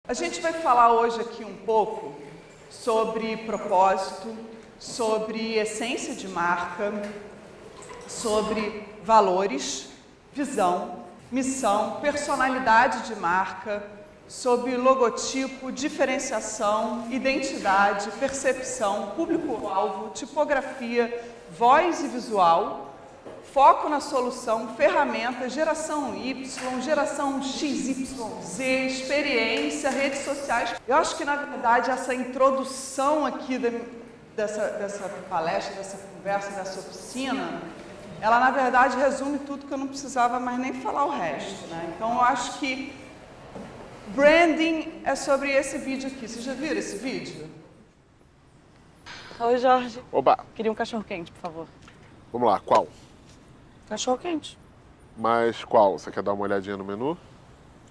A gente vai falar hoje aqui um pouco sobre propósito, sobre essência de marca, sobre valores, visão, missão, personalidade de marca, sobre logotipo, diferenciação, identidade, percepção, público-alvo, tipografia, voz e visual, foco na solução, ferramentas, geração Y, geração XYZ, experiência, redes sociais. Eu acho que, na verdade, essa introdução aqui dessa palestra, dessa conversa, dessa oficina, ela, na verdade, resume tudo que eu não precisava mais nem falar o resto, né? Então, eu acho que branding é sobre esse vídeo aqui. Vocês já viram esse vídeo? Oi, Jorge. Oba! Queria um cachorro-quente, por favor. Vamos lá, qual? Cachorro-quente. Mas qual? Você quer dar uma olhadinha no menu?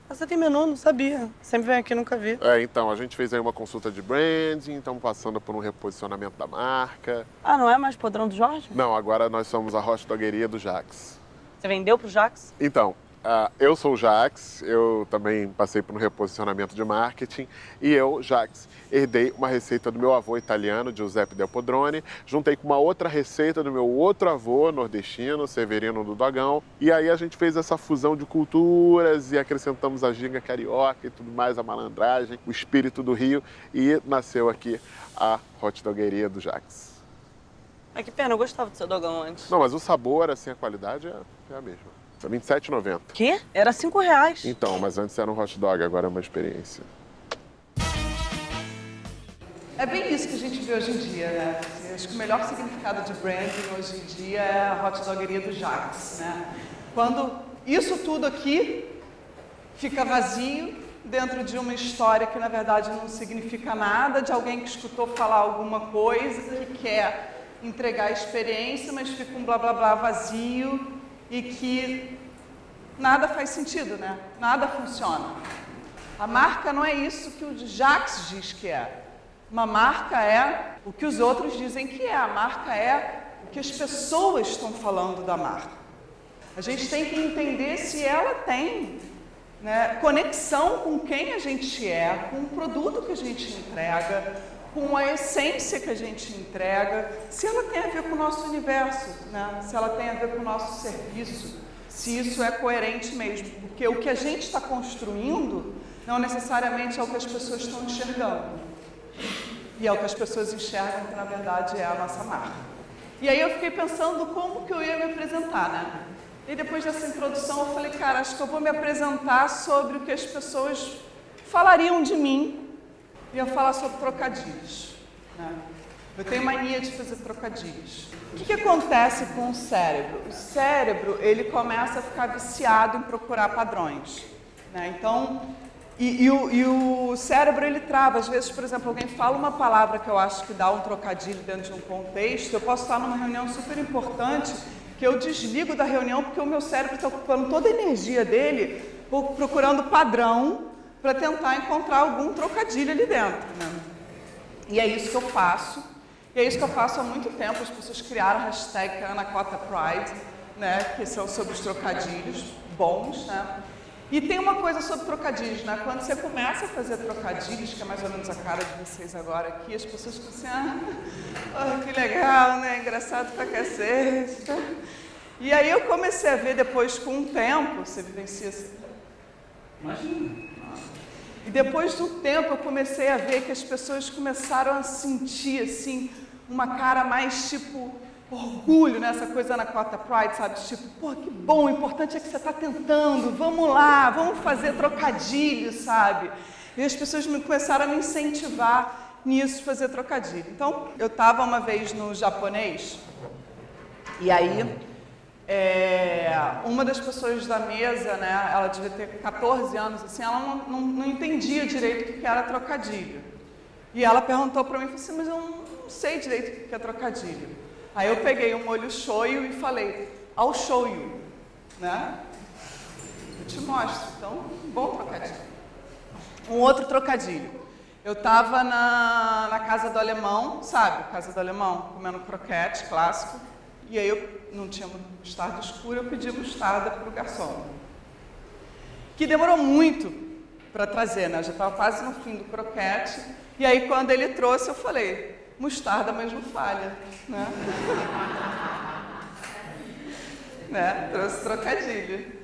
Você tem menu? Não sabia. Sempre vem aqui, nunca vi. Então, a gente fez aí uma consulta de branding, estamos passando por um reposicionamento da marca. Ah, não é mais podrão do Jorge? Não, agora nós somos a hot dogueria do Jax. Você vendeu pro Jax? Então, eu sou o Jax, eu também passei por um reposicionamento de marketing e eu, Jax, herdei uma receita do meu avô italiano, Giuseppe Del Podrone, juntei com uma outra receita do meu outro avô nordestino, Severino do Dogão, e aí a gente fez essa fusão de culturas e acrescentamos a ginga carioca e tudo mais, a malandragem, o espírito do Rio, e nasceu aqui a hot dogueria do Jax. É que pena, eu gostava do seu dogão antes. Não, mas o sabor, assim, a qualidade é a mesma. É R$ 27,90. Quê? Era R$5. Então, mas antes era um hot dog, agora é uma experiência. É bem isso que a gente vê hoje em dia, né? Acho que o melhor significado de branding hoje em dia é a hot dogueria do Jax, né? Quando isso tudo aqui fica vazio dentro de uma história que, na verdade, não significa nada, de alguém que escutou falar alguma coisa, que quer entregar a experiência, mas fica um blá blá blá vazio e que nada faz sentido, né? Nada funciona. A marca não é isso que o Jax diz que é. Uma marca é o que os outros dizem que é. A marca é o que as pessoas estão falando da marca. A gente tem que entender se ela tem, né, conexão com quem a gente é, com o produto que a gente entrega, com a essência que a gente entrega, se ela tem a ver com o nosso universo, né? Se ela tem a ver com o nosso serviço, se isso é coerente mesmo, porque o que a gente está construindo não necessariamente é o que as pessoas estão enxergando, e é o que as pessoas enxergam que, na verdade, é a nossa marca. E aí eu fiquei pensando como que eu ia me apresentar, né? E depois dessa introdução eu falei, cara, acho que eu vou me apresentar sobre o que as pessoas falariam de mim. Ia falar sobre trocadilhos, né? Eu tenho mania de fazer trocadilhos. O que acontece com o cérebro? O cérebro, ele começa a ficar viciado em procurar padrões, né? Então, o cérebro, ele trava. Às vezes, por exemplo, alguém fala uma palavra que eu acho que dá um trocadilho dentro de um contexto, eu posso estar numa reunião super importante, que eu desligo da reunião porque o meu cérebro está ocupando toda a energia dele procurando padrão, para tentar encontrar algum trocadilho ali dentro, né? E é isso que eu faço. E é isso que eu faço há muito tempo. As pessoas criaram a hashtag Anacota Pride, né? Que são sobre os trocadilhos bons, né? E tem uma coisa sobre trocadilhos, né? Quando você começa a fazer trocadilhos, que é mais ou menos a cara de vocês agora aqui, as pessoas ficam assim, que legal, né? Engraçado pra cacete. E aí eu comecei a ver depois, com o tempo, você vivencia assim, imagina. E depois do tempo eu comecei a ver que as pessoas começaram a sentir, assim, uma cara mais, tipo, orgulho, né? Essa coisa na Anacota Pride, sabe? Tipo, pô, que bom, o importante é que você está tentando, vamos lá, vamos fazer trocadilho, sabe? E as pessoas começaram a me incentivar nisso, fazer trocadilho. Então, eu estava uma vez no japonês, e aí... uma das pessoas da mesa, né, ela devia ter 14 anos, assim, ela não entendia direito o que era trocadilho. E ela perguntou para mim, falou assim, mas eu não sei direito o que é trocadilho. Aí eu peguei um molho shoyu e falei, I'll show you, né? Eu te mostro, então, bom trocadilho. Um outro trocadilho. Eu estava na casa do alemão, sabe, casa do alemão, comendo croquete clássico. E aí eu não tinha mostarda escura, eu pedi mostarda para o garçom. Que demorou muito para trazer, né? Eu já estava quase no fim do croquete. E aí, quando ele trouxe, eu falei, mostarda, mas não falha, né? Né? Trouxe trocadilho.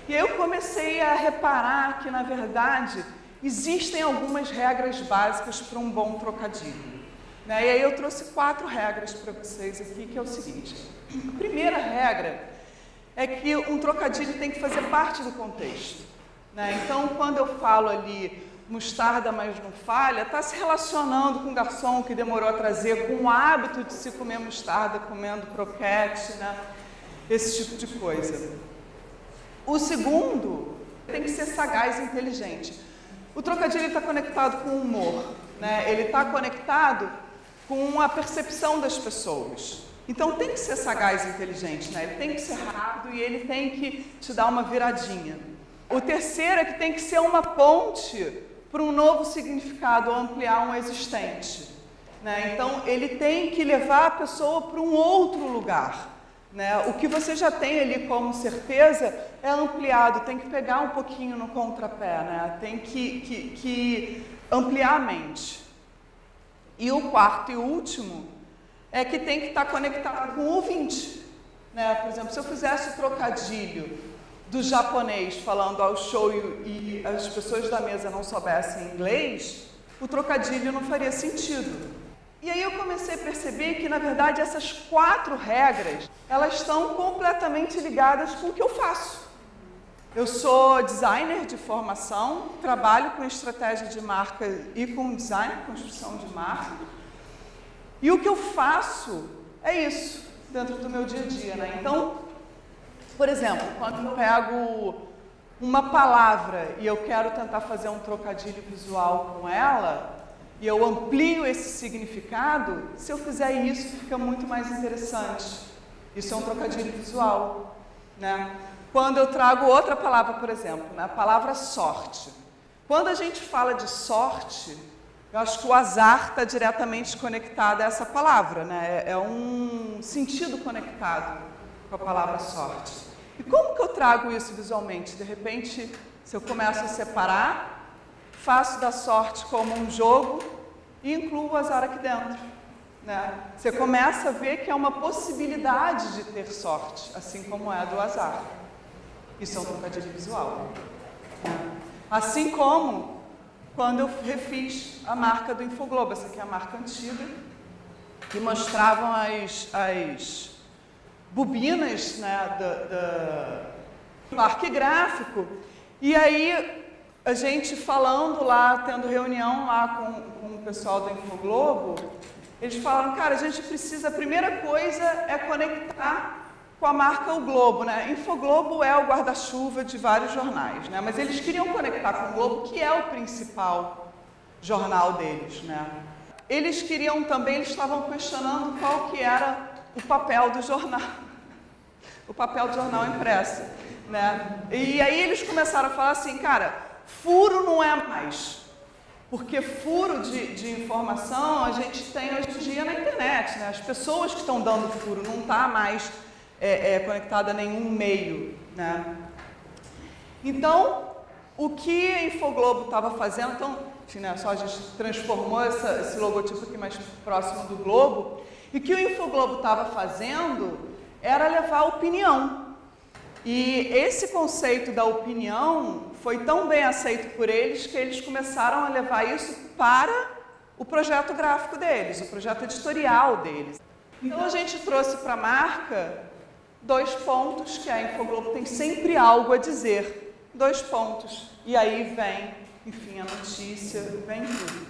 E aí eu comecei a reparar que, na verdade, existem algumas regras básicas para um bom trocadilho. Né? E aí eu trouxe 4 regras para vocês aqui, que é o seguinte. A primeira regra é que um trocadilho tem que fazer parte do contexto. Né? Então, quando eu falo ali mostarda, mas não falha, está se relacionando com o garçom que demorou a trazer, com o hábito de se comer mostarda, comendo croquete, né? Esse tipo de coisa. O segundo tem que ser sagaz e inteligente. O trocadilho está conectado com o humor, né? Ele está conectado com a percepção das pessoas. Então tem que ser sagaz e inteligente, né? Ele tem que ser rápido e ele tem que te dar uma viradinha. O terceiro é que tem que ser uma ponte para um novo significado, ou ampliar um existente. Né? Então ele tem que levar a pessoa para um outro lugar. Né? O que você já tem ali como certeza é ampliado, tem que pegar um pouquinho no contrapé, né? Tem que ampliar a mente. E o quarto e último é que tem que estar conectado com o ouvinte. Né? Por exemplo, se eu fizesse o trocadilho do japonês falando ao show e as pessoas da mesa não soubessem inglês, o trocadilho não faria sentido. E aí eu comecei a perceber que, na verdade, essas 4 regras, elas estão completamente ligadas com o que eu faço. Eu sou designer de formação, trabalho com estratégia de marca e com design, construção de marca. E o que eu faço é isso, dentro do meu dia a dia, né? Então, por exemplo, quando eu pego uma palavra e eu quero tentar fazer um trocadilho visual com ela, e eu amplio esse significado, se eu fizer isso, fica muito mais interessante. Isso é um trocadilho visual, né? Quando eu trago outra palavra, por exemplo, né? A palavra sorte. Quando a gente fala de sorte, eu acho que o azar está diretamente conectado a essa palavra, né? É um sentido conectado com a palavra sorte. E como que eu trago isso visualmente? De repente, se eu começo a separar, faço da sorte como um jogo e incluo o azar aqui dentro. Né? Você começa a ver que é uma possibilidade de ter sorte, assim como é do azar. Isso é um trocadilho visual. Assim como quando eu refiz a marca do Infoglobo, essa aqui é a marca antiga, que mostravam as bobinas, né, do parque gráfico. E aí a gente falando lá, tendo reunião lá com o pessoal do Infoglobo, eles falaram, cara, a gente precisa, a primeira coisa é conectar com a marca O Globo, né? Infoglobo é o guarda-chuva de vários jornais, né? Mas eles queriam conectar com o Globo, que é o principal jornal deles, né? Eles queriam também, eles estavam questionando qual que era o papel do jornal, o papel do jornal impresso, né? E aí eles começaram a falar assim, cara, furo não é mais, porque furo de informação a gente tem hoje em dia na internet, né? As pessoas que estão dando furo não está mais conectada a nenhum meio, né? Então, o que a Infoglobo estava fazendo, então, assim, né, só a gente transformou esse logotipo aqui mais próximo do Globo, e o que o Infoglobo estava fazendo era levar opinião. E esse conceito da opinião foi tão bem aceito por eles que eles começaram a levar isso para o projeto gráfico deles, o projeto editorial deles. Então a gente trouxe para a marca 2 pontos, que a Infoglobo tem sempre algo a dizer. 2 pontos. E aí vem, enfim, a notícia, vem tudo.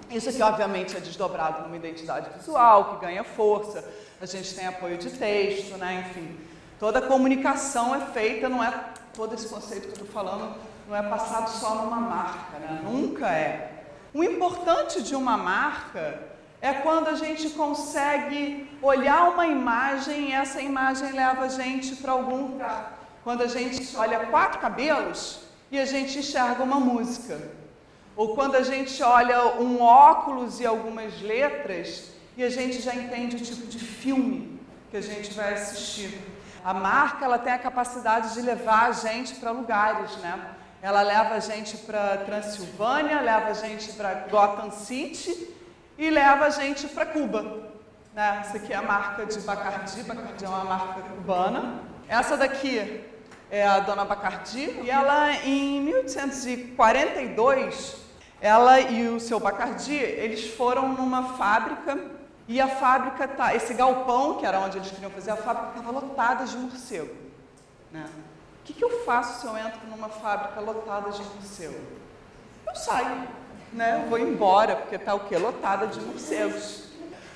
Isso aqui, obviamente, é desdobrado numa identidade visual, que ganha força. A gente tem apoio de texto, né? Enfim, toda a comunicação é feita, não é todo esse conceito que eu estou falando, não é passado só numa marca, né? Nunca é. O importante de uma marca é quando a gente consegue olhar uma imagem e essa imagem leva a gente para algum lugar. Quando a gente olha 4 cabelos e a gente enxerga uma música. Ou quando a gente olha um óculos e algumas letras e a gente já entende o tipo de filme que a gente vai assistir. A marca, ela tem a capacidade de levar a gente para lugares, né? Ela leva a gente para Transilvânia, leva a gente para Gotham City e leva a gente para Cuba. Né? Essa aqui é a marca de Bacardi. Bacardi é uma marca cubana. Essa daqui é a Dona Bacardi. E ela, em 1842, ela e o seu Bacardi, eles foram numa fábrica. E a fábrica, esse galpão, que era onde eles queriam fazer a fábrica, estava lotada de morcego. Né? O que eu faço se eu entro numa fábrica lotada de morcego? Eu saio, né? Eu vou embora, porque está o quê? Lotada de morcegos.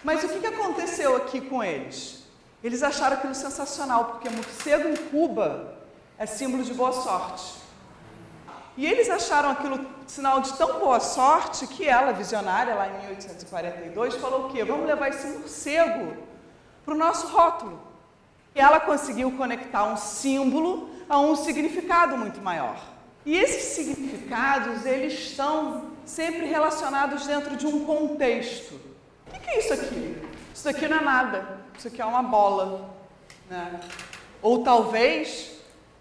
Mas o que aconteceu aqui com eles? Eles acharam aquilo sensacional, porque morcego em Cuba é símbolo de boa sorte. E eles acharam aquilo sinal de tão boa sorte que ela, visionária, lá em 1842, falou o quê? Vamos levar esse morcego para o nosso rótulo. E ela conseguiu conectar um símbolo a um significado muito maior. E esses significados, eles estão sempre relacionados dentro de um contexto. O que é isso aqui? Isso aqui não é nada. Isso aqui é uma bola. Né? Ou talvez,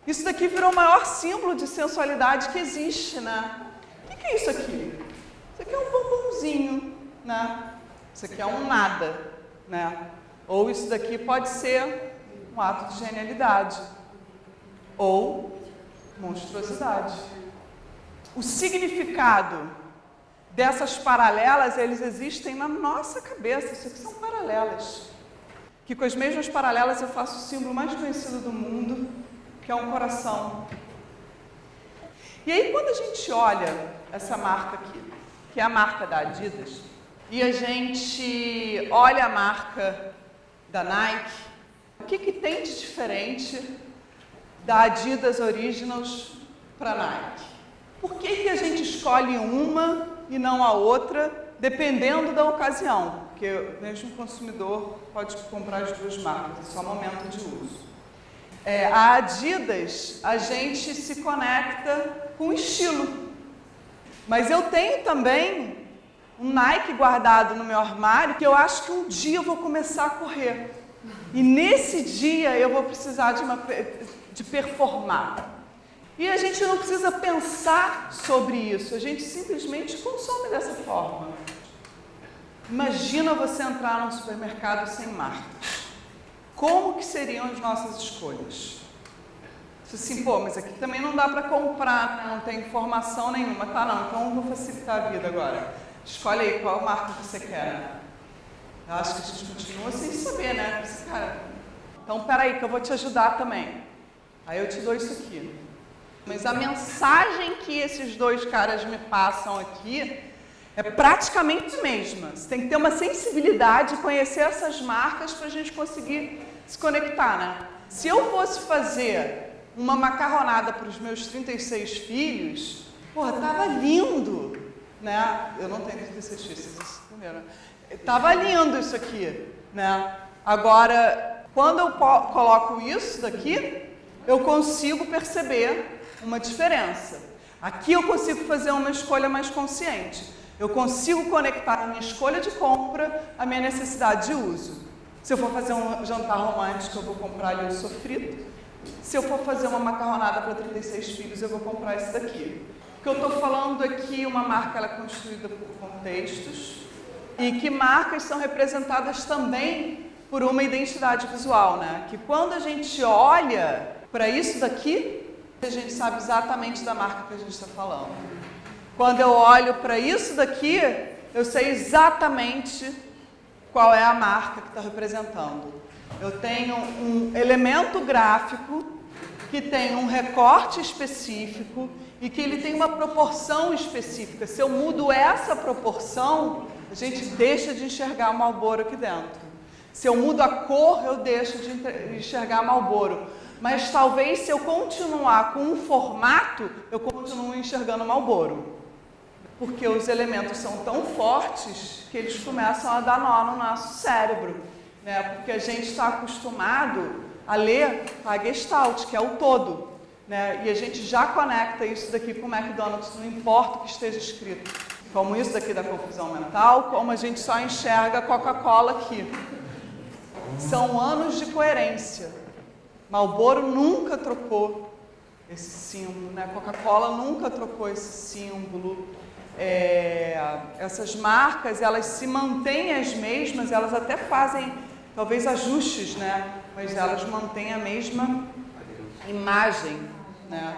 isso daqui virou o maior símbolo de sensualidade que existe. Né? O que é isso aqui? Isso aqui é um bombonzinho. Né? Isso aqui é um nada. Né? Ou isso daqui pode ser um ato de genialidade. Ou monstruosidade. O significado dessas paralelas, eles existem na nossa cabeça. Isso aqui são paralelas. Que com as mesmas paralelas eu faço o símbolo mais conhecido do mundo, que é um coração. E aí quando a gente olha essa marca aqui, que é a marca da Adidas, e a gente olha a marca da Nike, o que tem de diferente da Adidas Originals para a Nike? Por que a gente escolhe uma e não a outra, dependendo da ocasião? Porque mesmo o consumidor pode comprar as duas marcas, é só momento de uso. A Adidas, a gente se conecta com estilo. Mas eu tenho também um Nike guardado no meu armário, que eu acho que um dia eu vou começar a correr. E nesse dia eu vou precisar de performar. E a gente não precisa pensar sobre isso, a gente simplesmente consome dessa forma. Imagina você entrar num supermercado sem marcas. Como que seriam as nossas escolhas? Você assim, pô, mas aqui também não dá para comprar, né? Não tem informação nenhuma. Tá, não, então eu vou facilitar a vida agora. Escolhe aí qual marca você quer. Eu acho que a gente continua sem saber, né? Cara, então peraí que eu vou te ajudar também. Aí eu te dou isso aqui. Mas a mensagem que esses dois caras me passam aqui é praticamente a mesma. Você tem que ter uma sensibilidade, conhecer essas marcas para a gente conseguir se conectar, né? Se eu fosse fazer uma macarronada para os meus 36 filhos, porra, tava lindo, né? Eu não tenho 36 filhos, vocês entenderam? Tava lindo isso aqui, né? Agora, quando eu coloco isso daqui, eu consigo perceber uma diferença. Aqui eu consigo fazer uma escolha mais consciente. Eu consigo conectar a minha escolha de compra à minha necessidade de uso. Se eu for fazer um jantar romântico, eu vou comprar ali o sofrito. Se eu for fazer uma macarronada para 36 filhos, eu vou comprar esse daqui. O que eu estou falando aqui, uma marca ela é constituída por contextos e que marcas são representadas também por uma identidade visual, né? Que quando a gente olha para isso daqui, a gente sabe exatamente da marca que a gente está falando. Quando eu olho para isso daqui, eu sei exatamente qual é a marca que está representando. Eu tenho um elemento gráfico que tem um recorte específico e que ele tem uma proporção específica. Se eu mudo essa proporção, a gente deixa de enxergar o Marlboro aqui dentro. Se eu mudo a cor, eu deixo de enxergar Marlboro. Mas talvez se eu continuar com um formato, eu continuo enxergando Marlboro. Porque os elementos são tão fortes que eles começam a dar nó no nosso cérebro. Né? Porque a gente está acostumado a ler a Gestalt, que é o todo. Né? E a gente já conecta isso daqui com o McDonald's, não importa o que esteja escrito. Como isso daqui da confusão mental, como a gente só enxerga a Coca-Cola aqui. São anos de coerência. Marlboro nunca trocou esse símbolo, né? Coca-Cola nunca trocou esse símbolo. Essas marcas, elas se mantêm as mesmas, elas até fazem talvez ajustes, né? Mas elas mantêm a mesma imagem, né?